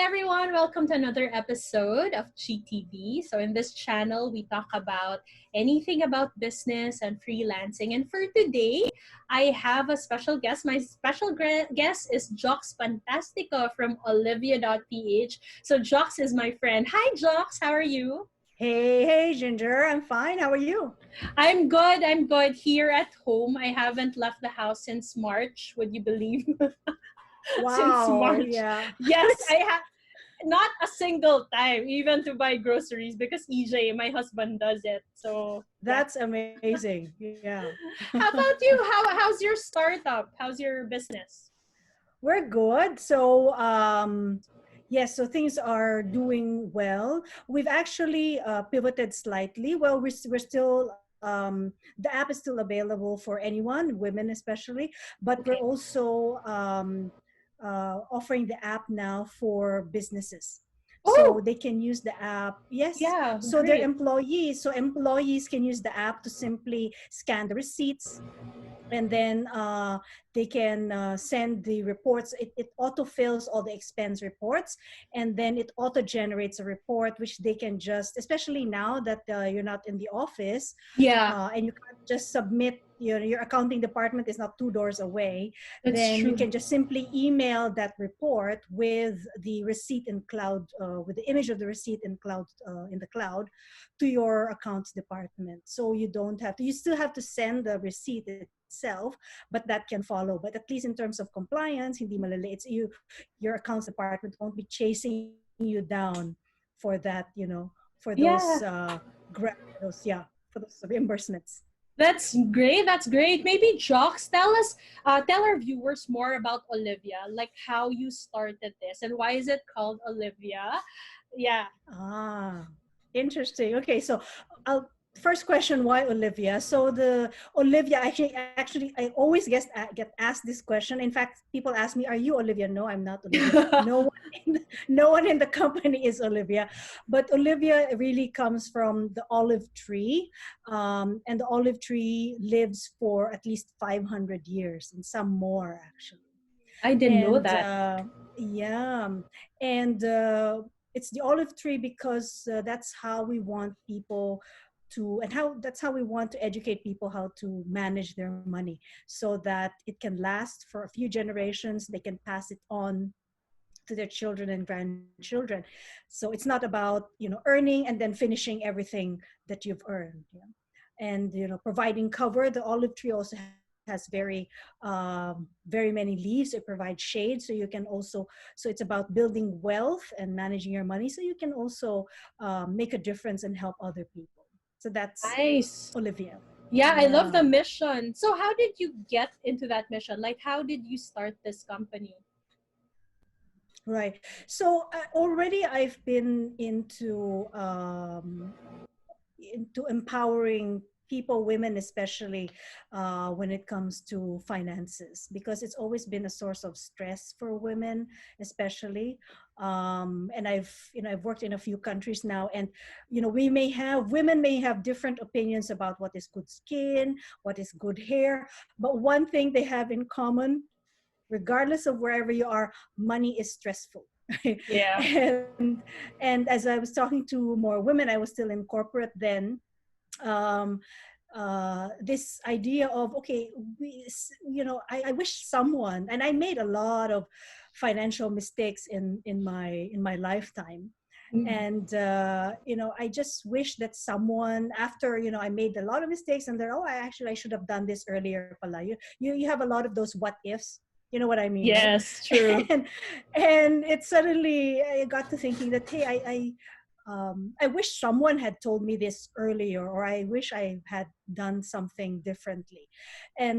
everyone. Welcome to another episode of GTV. So in this channel, we talk about anything about business and freelancing. And for today, I have a special guest. My special guest is Jocs Pantastico from Olivia.ph. So Jocs is my friend. Hi, Jocs. How are you? Hey, Ginger. I'm fine. How are you? I'm good. I'm good here at home. I haven't left the house since March. Would you believe? Since Wow. March. Yeah. Yes, I have not a single time, even to buy groceries, because EJ, my husband, does it. So yeah. That's amazing. Yeah. How about you? How's your startup? How's your business? We're good. Yes, so things are doing well. We've actually pivoted slightly. Well, we're still, the app is still available for anyone, women especially, but we're Okay. also offering the app now for businesses. So Oh, they can use the app. Yes. yeah, So their great. employees, so employees can use the app to simply scan the receipts, and then they can send the reports. It auto fills all the expense reports, and then it auto generates a report which they can just, especially now that you're not in the office, Yeah, and you can't just submit, your accounting department is not two doors away, that's then you true. can just simply email that report with the receipt in cloud, with the image of the receipt in cloud, in the cloud, to your accounts department. So you don't have to, you still have to send the receipt itself, but that can follow. But at least in terms of compliance, hindi malali. It's you, your accounts department won't be chasing you down for that, for those Yeah, for those reimbursements. that's great. That's great. Maybe Jocks, tell our viewers more about Olivia, like how you started this and why is it called Olivia? Yeah. Ah, interesting. Okay, so I'll first question, why Olivia? So the Olivia, actually I always get asked this question. In fact, people ask me, "Are you Olivia?" No, I'm not Olivia. No one in the company is Olivia, but Olivia really comes from the olive tree, and the olive tree lives for at least 500 years and some more actually. I didn't know And that. yeah, and it's the olive tree because that's how we want people to, and how that's how we want to educate people how to manage their money, so that it can last for a few generations. They can pass it on to their children and grandchildren. So it's not about, earning and then finishing everything that you've earned. Yeah. And providing cover, the olive tree also has very many leaves. It provides shade, so you can also, so it's about building wealth and managing your money, so you can also make a difference and help other people. So that's Nice. Olivia. Yeah, I love Yeah. the mission. So how did you get into that mission? Like how did you start this company? Right. So already I've been into empowering people, women especially, when it comes to finances, because it's always been a source of stress for women, especially. And I've worked in a few countries now, and women may have different opinions about what is good skin, what is good hair, but one thing they have in common, regardless of wherever you are, money is stressful. Yeah. and and as I was talking to more women, I was still in corporate then. um, this idea of, okay, I wish someone, and I made a lot of financial mistakes in my lifetime, Mm. and I just wish that someone, after I made a lot of mistakes, and then, oh, I should have done this earlier pala. You have a lot of those what ifs, you know what I mean, right? Yes, true. and and it suddenly, I got to thinking that, hey, I wish someone had told me this earlier, or I wish I had done something differently. And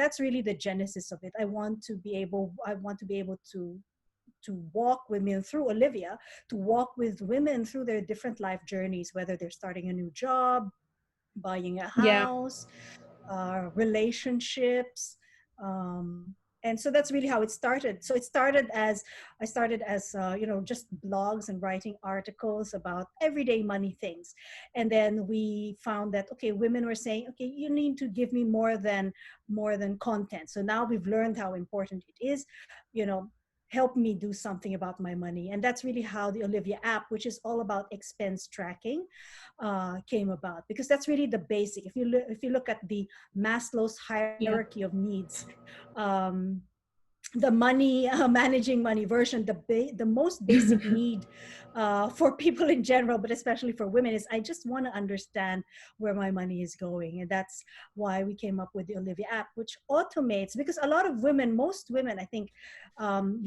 that's really the genesis of it. I want to be able to walk women through Olivia, to walk with women through their different life journeys, whether they're starting a new job, buying a Yeah. house, relationships. And so that's really how it started. So I started as just blogs and writing articles about everyday money things. And then we found that, okay, women were saying, okay, you need to give me more than content. So now we've learned how important it is, you know help me do something about my money. And that's really how the Olivia app, which is all about expense tracking, came about, because that's really the basic. If you look at the Maslow's Yeah. hierarchy of needs, um, the money managing money version, the most basic need for people in general, but especially for women, is I just want to understand where my money is going. And that's why we came up with the Olivia app, which automates, because a lot of women, most women, I think,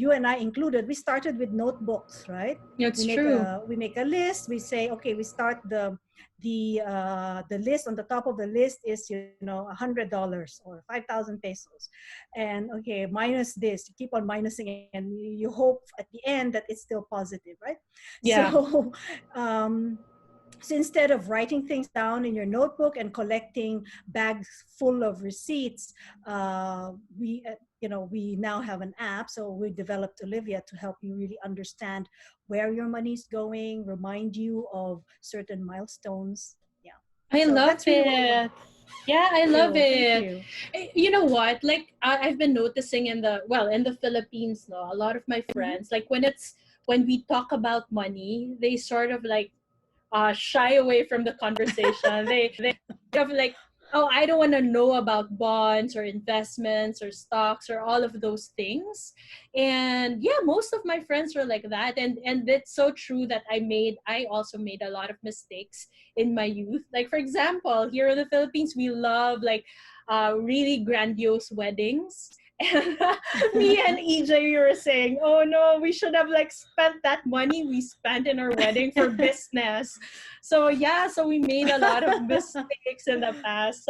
you and I included, we started with notebooks, right? It's true. We make a list. We say, okay, we start the list. On the top of the list is, $100 or 5,000 pesos, and okay, minus this, you keep on minusing it, and you hope at the end that it's still positive, right? Yeah. So so instead of writing things down in your notebook and collecting bags full of receipts, we now have an app. So we developed Olivia to help you really understand where your money's going, remind you of certain milestones. Yeah. I So love that's really what we want. it. Yeah, I Thank love you. Thank it. you. You know what? Like I've been noticing in the Philippines, no, a lot of my Mhm. friends, like when we talk about money, they sort of like shy away from the conversation. They have like, oh, I don't want to know about bonds or investments or stocks or all of those things. And yeah, most of my friends were like that. And it's so true that I also made a lot of mistakes in my youth. Like for example, here in the Philippines, we love like really grandiose weddings. And me and EJ, you were saying, oh no, we should have like spent that money we spent in our wedding for business. So yeah, so we made a lot of mistakes in the past.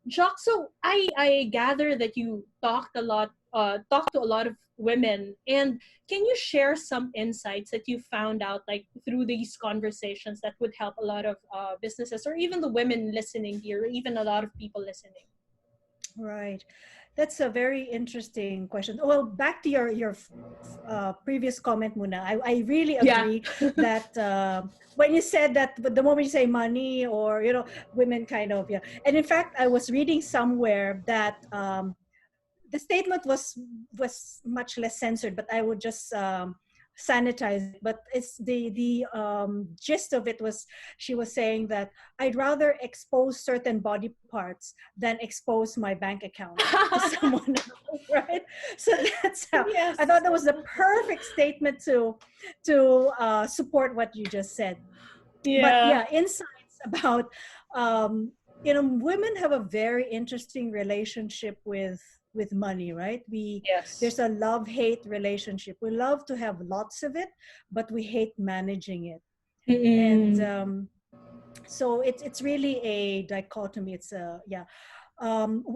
Jock, so I gather that you talked to a lot of women, and can you share some insights that you found out like through these conversations that would help a lot of businesses or even the women listening here, or even a lot of people listening? Right. That's a very interesting question. Well, back to your previous comment, Muna. I really Yeah. agree that when you said that, but the moment you say money or women, kind of, yeah. And in fact, I was reading somewhere that the statement was much less censored, but I would just sanitize it. But it's the gist of it was, she was saying that I'd rather expose certain body parts than expose my bank account to someone else, right? So that's how I thought Yes. that was the perfect statement to support what you just said. But Yeah. yeah, insights about women have a very interesting relationship with money, right? We Yes. There's a love hate relationship. We love to have lots of it, but we hate managing it. And Mm-mm. so it's really a dichotomy. It's a yeah.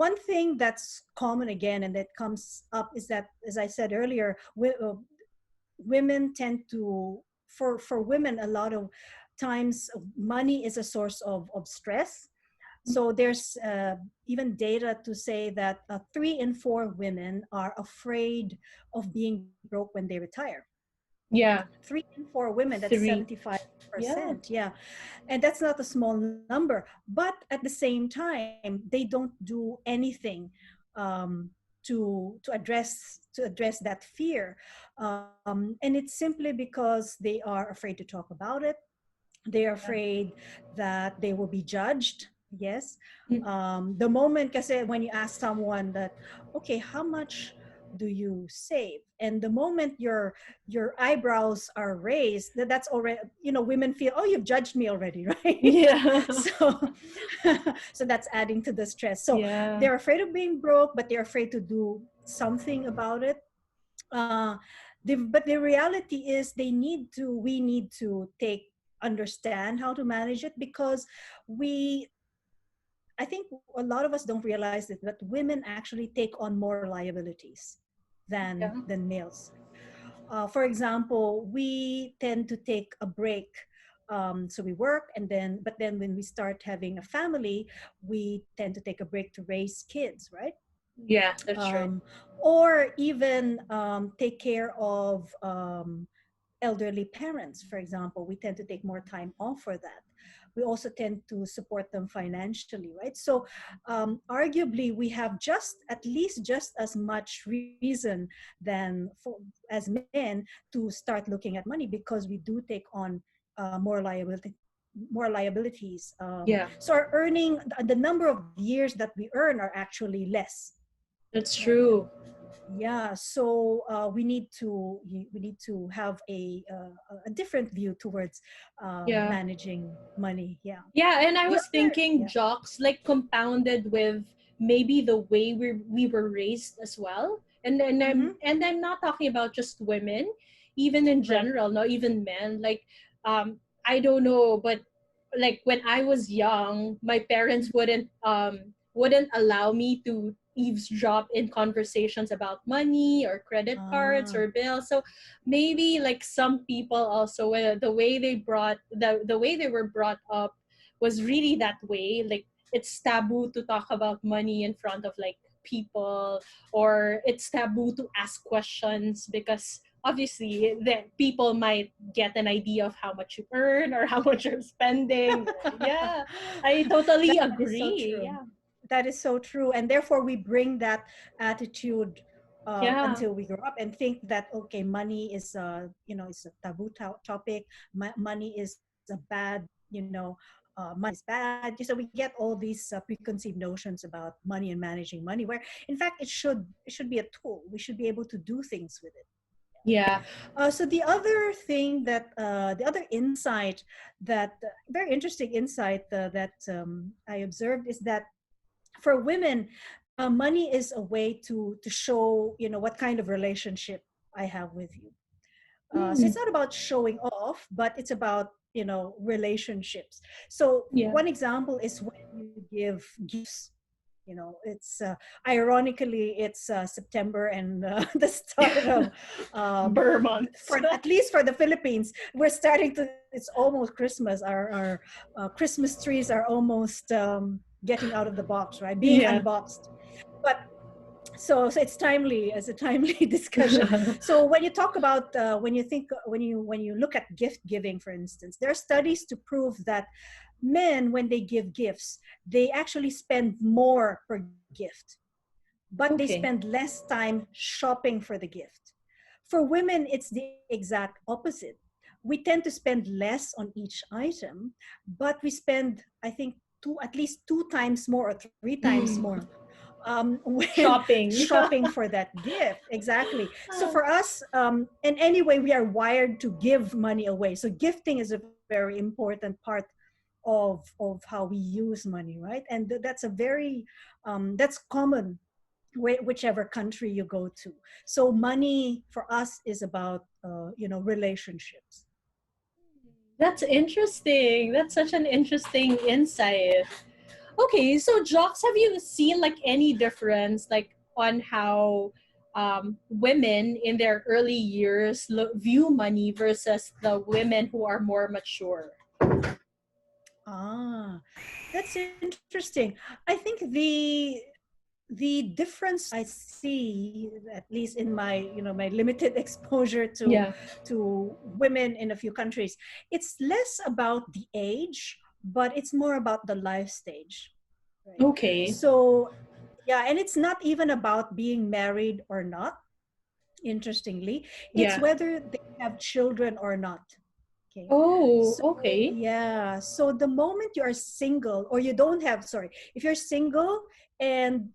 One thing that's common again and that comes up is that, as I said earlier, women tend to, for women, a lot of times money is a source of stress. So there's even data to say that 3 in 4 women are afraid of being broke when they retire. Yeah. 3 in 4 women, that's Three. 75%. Yeah. Yeah. And that's not a small number. But at the same time, they don't do anything um, to address that fear. And it's simply because they are afraid to talk about it. They're Yeah. afraid that they will be judged. Yes. Mm. The moment, kasi when you ask someone that, okay, how much do you save? And the moment your eyebrows are raised, that's already, women feel, oh, you've judged me already, right? Yeah. So so that's adding to the stress. So Yeah. they're afraid of being broke, but they're afraid to do something about it. uh, but the reality is, we need to understand how to manage it, because we I think a lot of us don't realize it, but women actually take on more liabilities Yeah. than males. For example, we tend to take a break. So we work, but then when we start having a family, we tend to take a break to raise kids, right? Yeah, that's right. um, or even take care of, elderly parents, for example. We tend to take more time off for that. we also tend to support them financially, right? So arguably we have just at least just as much reason than for, as men to start looking at money, because we do take on more liabilities. Yeah, So our earning, the number of years that we earn are actually less, that's right? true. Yeah, so we need to have a different view towards Yeah. managing money. Yeah. Yeah, and I The was other, thinking yeah. jocks like compounded with maybe the way we were raised as well. Mm-hmm. And I'm not talking about just women, even in Right. general, not even men. Like I don't know, but like when I was young, my parents wouldn't allow me to eavesdrop in conversations about money or credit cards Ah. or bills. So maybe like some people also the way they were brought up was really that way. Like it's taboo to talk about money in front of like people, or it's taboo to ask questions because obviously the people might get an idea of how much you earn or how much you're spending. Yeah, I totally That is so agree. true. Yeah. That is so true. And therefore, we bring that attitude Yeah. until we grow up and think that, okay, money is is a taboo topic. Money is a bad, money is bad. So we get all these preconceived notions about money and managing money, where in fact it should be a tool. We should be able to do things with it. Yeah. So the other thing that the other insight that very interesting insight that I observed is that for women, money is a way to show what kind of relationship I have with you. So Hmm. it's not about showing off, but it's about relationships. So Yeah. one example is when you give gifts. It's ironically it's September and the start of um, Burr months. for at least for the Philippines, we're starting to. It's almost Christmas. Our Christmas trees are almost getting out of the box, right? Being Yeah. unboxed. But so it's timely as a timely discussion. So when you talk about when you look at gift giving, for instance, there are studies to prove that men, when they give gifts, they actually spend more per gift, but they spend Okay. less time shopping for the gift. For women, it's the exact opposite. We tend to spend less on each item, but we spend, I think, at least two times more or three times Mm. more when Shopping. shopping for that gift. Exactly. So for us, and anyway, we are wired to give money away. So gifting is a very important part of how we use money, right? And that's a very that's common whichever country you go to. So money for us is about relationships. That's interesting. That's such an interesting insight. Okay, so Jocks, have you seen like any difference like on how women in their early years view money versus the women who are more mature? Ah, that's interesting. I think the difference I see, at least in my limited exposure Yeah. to women in a few countries, it's less about the age, but it's more about the life stage, right? Okay. So yeah, and it's not even about being married or not. Interestingly, it's Yeah. whether they have children or not. Okay. Oh, So okay. yeah, so the moment you are single or you don't have, sorry, if you're single and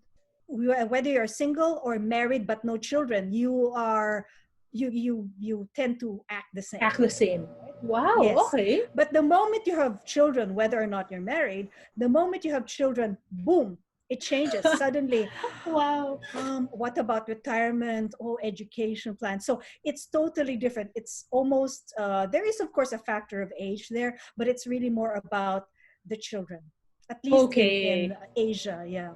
whether you're single or married but no children, you tend to act the same. Act the same. Right? Wow, Yes. okay. But the moment you have children, whether or not you're married, the moment you have children, boom, it changes. Suddenly, Wow. what about retirement? Oh, education plan. So it's totally different. It's almost there is of course a factor of age there, but it's really more about the children, at least in Okay. Asia. Yeah.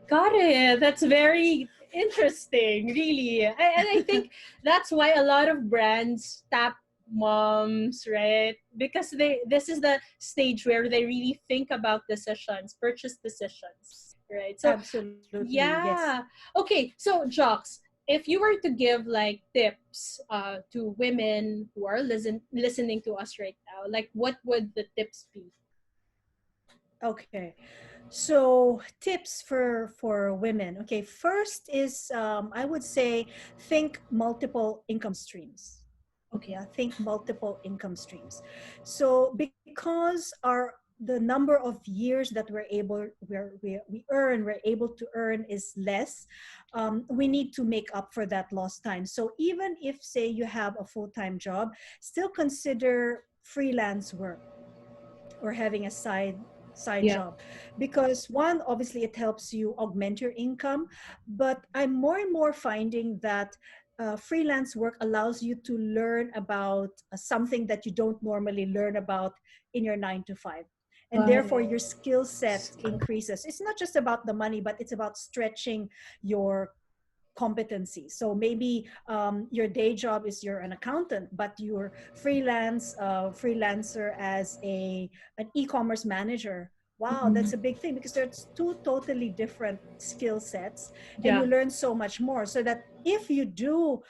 Got it. That's very interesting, really. And I think that's why a lot of brands tap moms, right? Because this is the stage where they really think about decisions, purchase decisions, right? So Absolutely, yes. yeah. Okay, so Jocks, if you were to give like tips to women who are listening to us right now, like what would the tips be? Okay. So tips for women. Okay, first is I would say think multiple income streams. Okay. Yeah, think multiple income streams. So because our the number of years that we're able to earn is less, we need to make up for that lost time. So even if say you have a full-time job, still consider freelance work or having a side Yeah. job, because one, obviously it helps you augment your income, but I'm more and more finding that freelance work allows you to learn about something that you don't normally learn about in your 9 to 5, and therefore Wow. your skill set increases. It's not just about the money, but it's about stretching your competency. So maybe your day job is you're an accountant, but you're freelancer as a an e-commerce manager. Wow, Mhm. that's a big thing, because there's two totally different skill sets, and Yeah. you learn so much more. So that if you do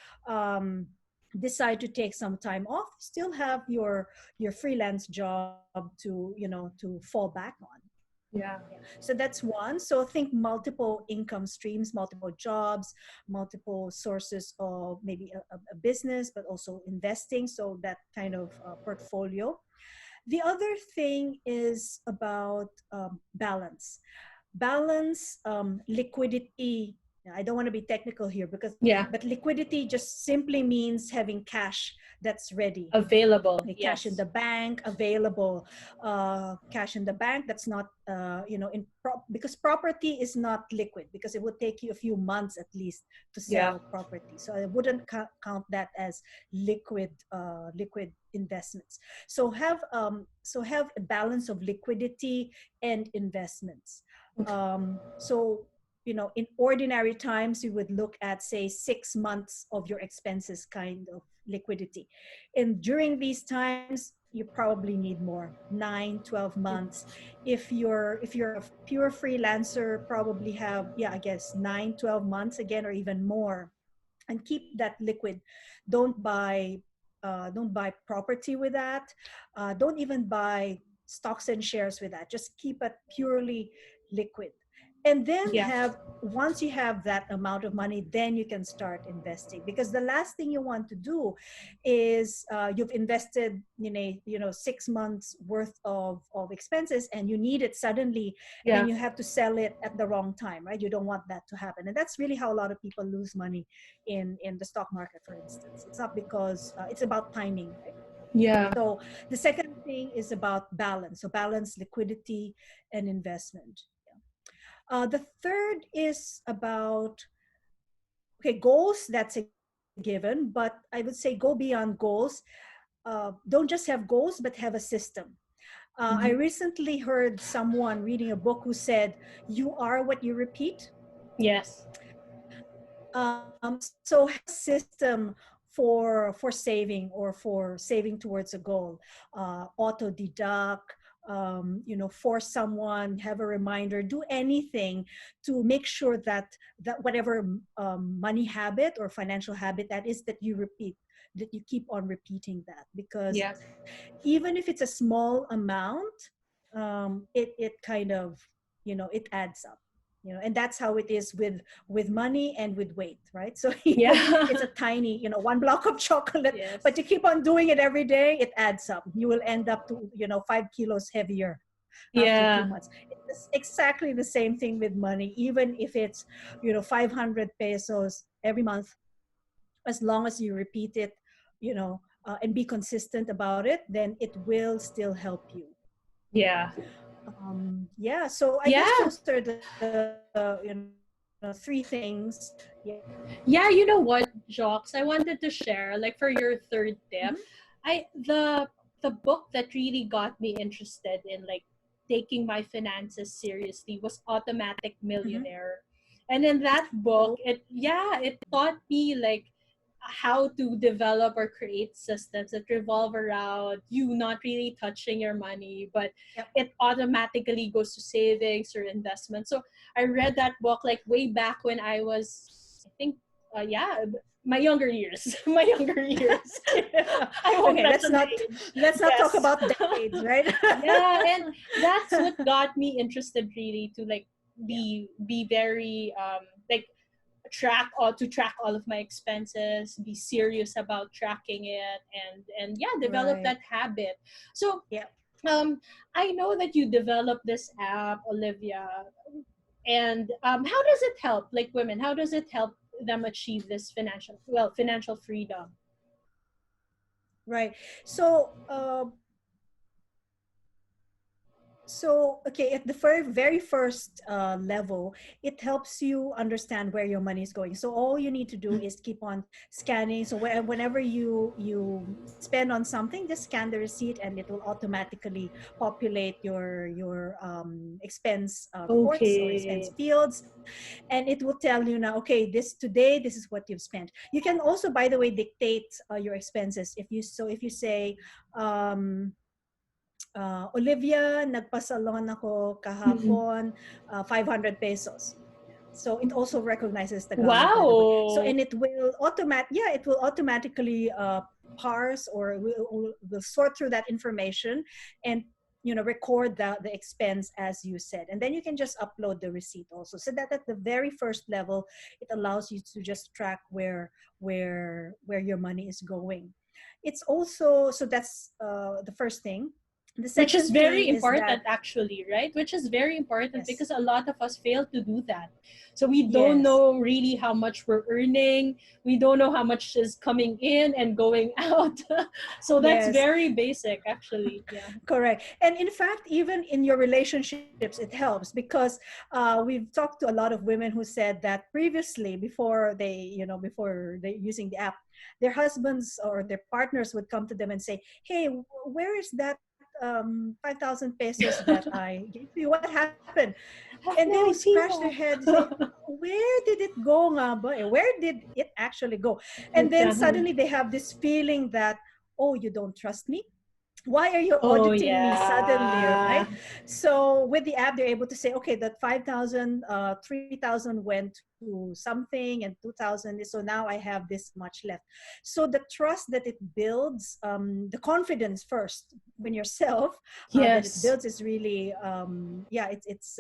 decide to take some time off, still have your freelance job to fall back on. Yeah. Yeah. So that's one. So think multiple income streams, multiple jobs, multiple sources of maybe a business, but also investing. So that kind of portfolio. The other thing is about balance, liquidity. I don't want to be technical here, because Yeah. but liquidity just simply means having cash that's ready, Available. like cash in Yes. the bank available. Cash in the bank that's not because property is not liquid, because it would take you a few months at least to Yeah. sell property, so I wouldn't count that as liquid investments. So have a balance of liquidity and investments. Okay. So in ordinary times you would look at, say, 6 months of your expenses kind of liquidity, and during these times you probably need more, 9, 12 months. If you're a pure freelancer, probably have, yeah, I guess 9, 12 months again, or even more, and keep that liquid. Don't buy property with that. Don't even buy stocks and shares with that. Just keep it purely liquid. And then Yeah. once you have that amount of money, then you can start investing, because the last thing you want to do is you've invested 6 months worth of expenses, and you need it suddenly, and then Yeah. you have to sell it at the wrong time, right? You don't want that to happen, and that's really how a lot of people lose money in the stock market, for instance. It's not because it's about timing, right? Yeah. So the second thing is about balance. So balance liquidity and investment. Yeah. The third is about, okay, goals. That's a given, but I would say go beyond goals. Don't just have goals, but have a system. I Mhm. recently heard someone reading a book who said, "You are what you repeat." Yes. So have a system for saving, or for saving towards a goal. Auto deduct, force someone, have a reminder, do anything to make sure that whatever money habit or financial habit that is, that you repeat, that you keep on repeating that, because Yeah. even if it's a small amount, it kind of, it adds up. And that's how it is with money and with weight, right? So even it's Yeah. a tiny, 1 block of chocolate, but Yes. you keep on doing it every day, it adds up. You will end up to 5 kilos heavier after two Yeah. months It's exactly the same thing with money, even if it's 500 pesos every month. As long as you repeat it, and be consistent about it, then it will still help you. Yeah. Yeah, so I guess Yeah. those are the 3 things. Yeah. Yeah, you know what, Jocs, I wanted to share, like for your third Mhm. tip, I the book that really got me interested in like taking my finances seriously was Automatic Mhm. Millionaire. And in that book, Oh. it taught me like how to develop or create systems that revolve around you not really touching your money, but Yep. it automatically goes to savings or investments. So I read that book like way back when I was, I think, yeah, my younger years. My younger years. I won't Okay, mention the age. let's not talk Yes. about decades, right? Yeah, and that's what got me interested really to like Yeah. be very like track all of my expenses, be serious about tracking it, and yeah, develop Right. that habit. So Yeah. um I know that you developed this app, Olivia, and how does it help like women, how does it help them achieve this financial freedom? Right. So, okay, at the very first level, it helps you understand where your money is going. So all you need to do is keep on scanning. So whenever you spend on something, just scan the receipt, and it will automatically populate your expense reports or expense Okay. fields, and it will tell you now, okay, this today, this is what you've spent. You can also, by the way, dictate your expenses. If you say, um, Olivia, nagpasalon ako Mm-mm. kahapon, 500 pesos. So it also recognizes Tagalog, by the way. So, Wow. and it will automatically parse, or will sort through that information, and record the expense as you said, and then you can just upload the receipt also, so that at the very first level, it allows you to just track where your money is going. It's also, so that's the first thing. The Which is second very thing is important, that, actually, right? Which is very important yes, because a lot of us fail to do that. So we don't yes, know really how much we're earning. We don't know how much is coming in and going out. So that's yes. very basic, actually. Yeah. Correct. And in fact, even in your relationships, it helps, because we've talked to a lot of women who said that previously, before they using the app, their husbands or their partners would come to them and say, "Hey, where is that 5,000 pesos that I gave to you? What happened?" I And have they will no scratch their head and say, idea. "Where did it go, nga ba? Where did it actually go?" And then Exactly. suddenly they have this feeling that, "Oh, you don't trust me? Why are you Oh, auditing me suddenly?" yeah. Right? So with the app, they're able to say, okay, that 5,000, 3,000 went to something, and 2,000, so now I have this much left. So the trust that it builds, the confidence first when yourself, that it Yes. builds, is really, yeah, it's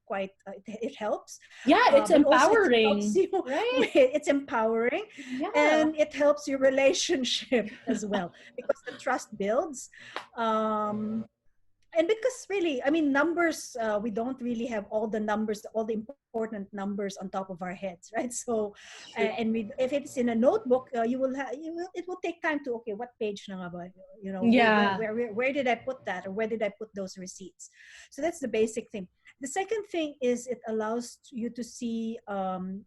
quite, it helps, Yeah, it's but also it helps empowering, you right? it's empowering, Yeah. and it helps your relationship as well, because the trust builds. um and because really, I mean, numbers, we don't really have all the numbers, all the important numbers on top of our heads, right? So True. and if it's in a notebook, it will take time to, okay, what page na nga ba? Yeah. Where did I put that, or where did I put those receipts? So that's the basic thing. The second thing is, it allows you to see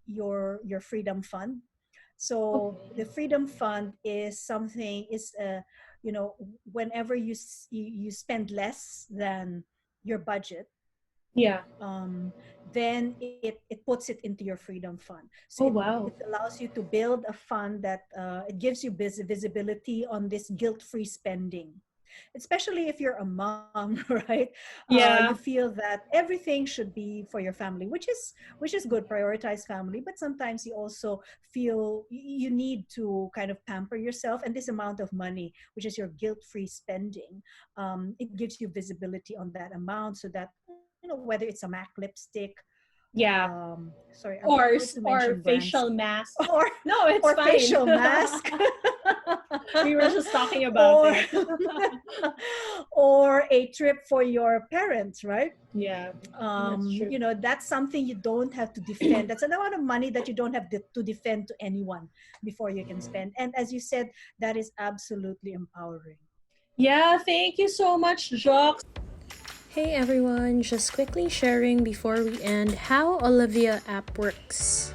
your freedom fund. So Okay. the freedom fund is something, is whenever you spend less than your budget, Yeah. um, then it puts it into your freedom fund. So Oh, it wow. allows you to build a fund that, it gives you visibility on this guilt-free spending, especially if you're a mom, right? You Yeah. feel that everything should be for your family, which is good, prioritize family, but sometimes you also feel you need to kind of pamper yourself, and this amount of money, which is your guilt-free spending, it gives you visibility on that amount, so that, whether it's a MAC lipstick, Yeah. sorry, I'm afraid to mention Or brands, facial mask. or No, it's or fine. facial mask, We were just talking about or it. or a trip for your parents, right? Yeah. That's true. That's something you don't have to defend. That's an amount of money that you don't have to defend to anyone before you can spend. And as you said, that is absolutely empowering. Yeah, thank you so much, Jocs. Hey everyone, just quickly sharing before we end how Olivia app works.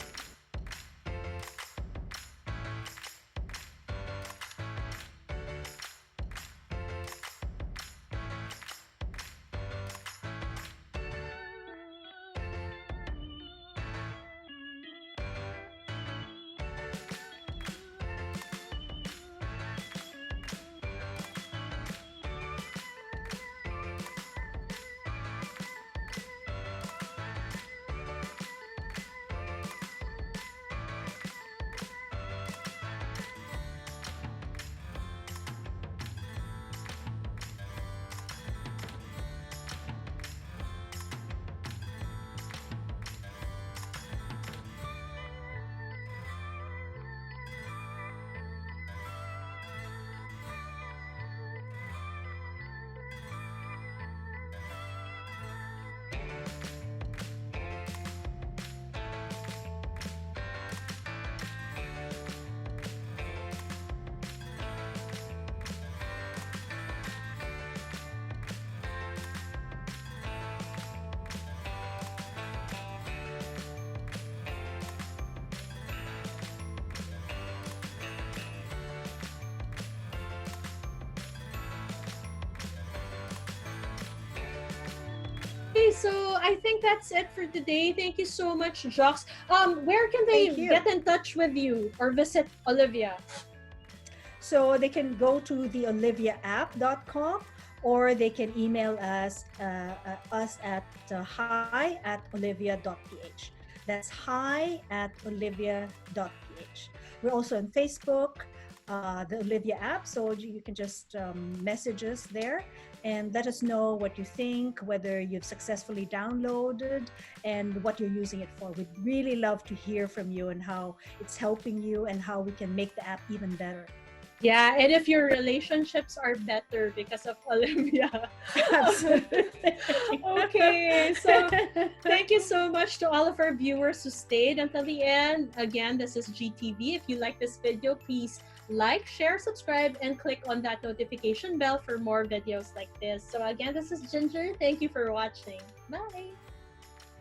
so I think that's it for today. Thank you so much, Jocs. Where can they Thank you. get in touch with you or visit Olivia? So they can go to the oliviaapp.com, or they can email us at hi@olivia.ph. That's hi@olivia.ph. We're also on Facebook, the Olivia app, so you can just message us there and let us know what you think, whether you've successfully downloaded, and what you're using it for. We'd really love to hear from you and how it's helping you and how we can make the app even better. Yeah, and if your relationships are better because of Olivia. Absolutely. Okay, so thank you so much to all of our viewers who stayed until the end. Again, this is GTV. If you like this video, please like, share, subscribe, and click on that notification bell for more videos like this. So again, this is Ginger. Thank you for watching. Bye.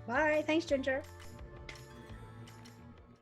Bye. Thanks, Ginger.